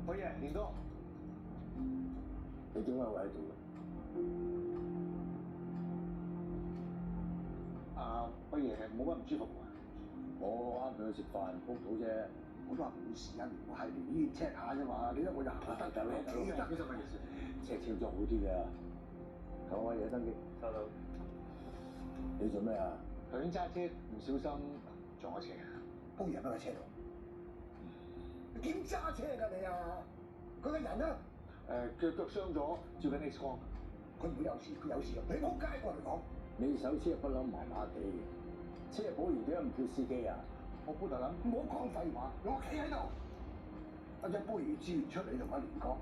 輝爺，連哥，你點解會喺度嘅？輝爺冇乜唔舒服啊？我啱佢去食飯，撲到啫。我都話冇事啊，我係嚟醫院 check 下啫嘛。你得我就行得就你得，其實乜嘢事？check 清楚好啲嘅。求我嘢登記。收到。你做咩啊？頭先揸車唔小心撞咗車，煲嘢喺個車度。你點揸車㗎你啊？佢個人啊，腳傷咗，照緊 X 光。佢唔會有事，佢有事啊！你仆街過嚟講。你手車不嬲麻麻地嘅，車保員點解唔叫司機啊？我本來諗唔好講廢話，我企喺度。一隻杯魚資源出嚟同我連講。